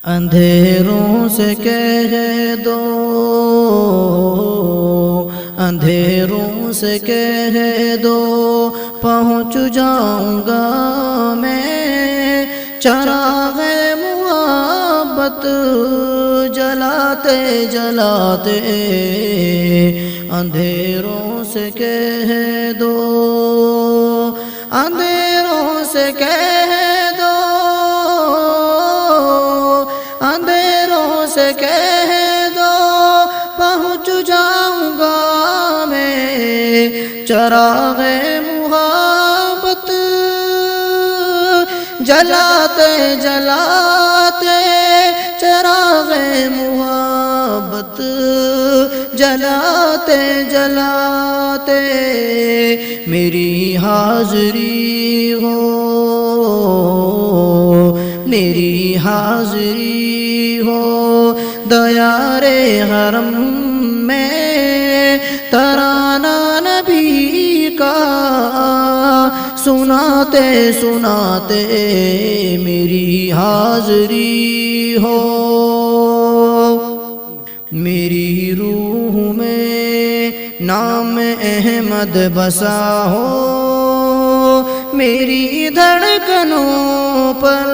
اندھیروں سے کہہ دو، اندھیروں سے کہہ دو، پہنچ جاؤں گا میں، چراغ محبت جلاتے جلاتے۔ اندھیروں سے کہہ دو، اندھیروں سے کہہ دو، اندھیروں سے کہہ دو، پہنچ جاؤں گا میں، چراغ محبت جلاتے جلاتے، چراغ محبت جلاتے جلاتے۔ میری حاضری ہو، میری حاضری ہو، دیار حرم میں، ترانہ نبی کا سناتے سناتے۔ میری حاضری ہو، میری روح میں نام احمد بسا ہو، میری دھڑکنوں پر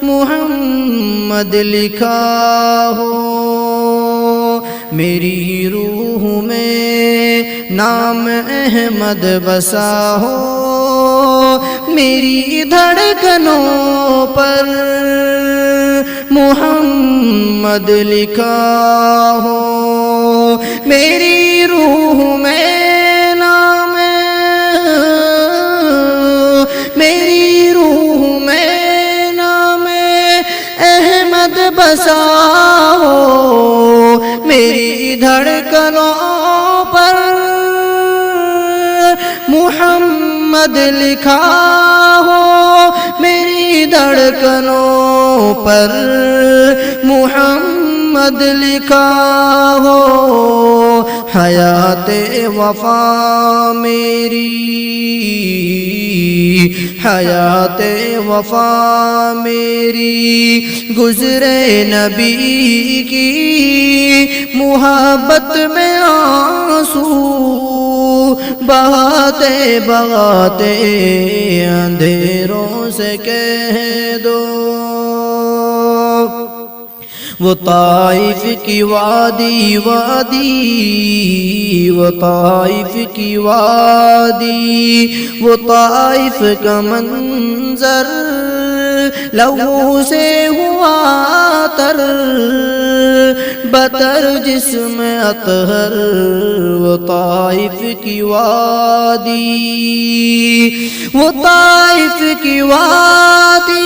محمد لکھا ہو، میری روح میں نام احمد بسا ہو، میری دھڑکنوں پر محمد لکھا ہو، میری روح میں نام، میری روح میں نام احمد بسا ہو، میری دھڑکنوں پر محمد لکھا ہو، میری دھڑکنوں پر محمد لکھا ہو۔ حیات وفا میری، حیات وفا میری، گزرے نبی کی محبت میں آنسو بہاتے بہاتے۔ اندھیروں سے کہہ دو، وہ طائف کی وادی وادی، وہ طائف کی وادی، وہ طائف کا منظر لہو سے ہوا تر، بتر جسم اطہر۔ وہ طائف کی وادی، وہ طائف کی وادی،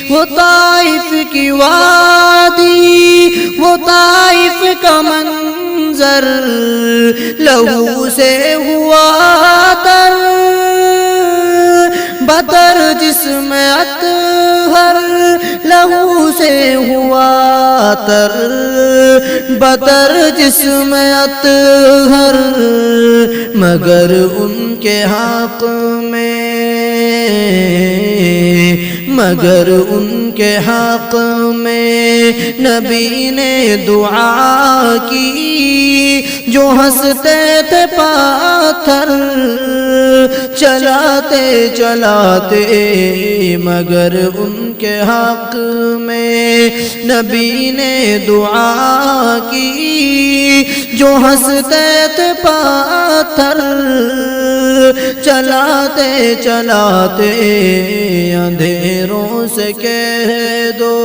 وہ طائف کی وادی، وہ طائف کا منظر لہو سے ہوا تر، بتر جسم اطہر لہو سے ہوا تر، بتر جسم اطہر۔ مگر ان کے حق میں، مگر ان کے حق میں نبی نے دعا کی، جو ہنستے تھے پاتھر چلاتے چلاتے۔ مگر ان کے حق میں نبی نے دعا کی، جو ہنستے تھے پاتھر چلاتے چلاتے۔ اندھیروں سے کہہ دو،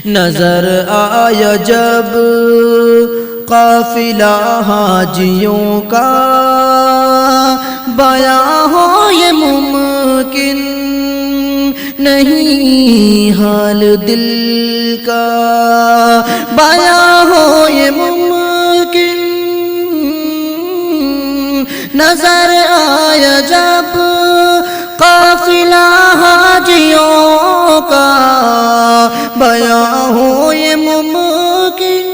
نظر آیا جب قافلہ حاجیوں کا، بیاں ہو یہ ممکن نہیں حال دل کا، بیاں ہو یہ ممکن۔ نظر آیا جب قافلہ حاجیوں کا، بیاں ہو یہ ممکن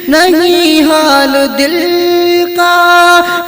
نہیں حال دل کا،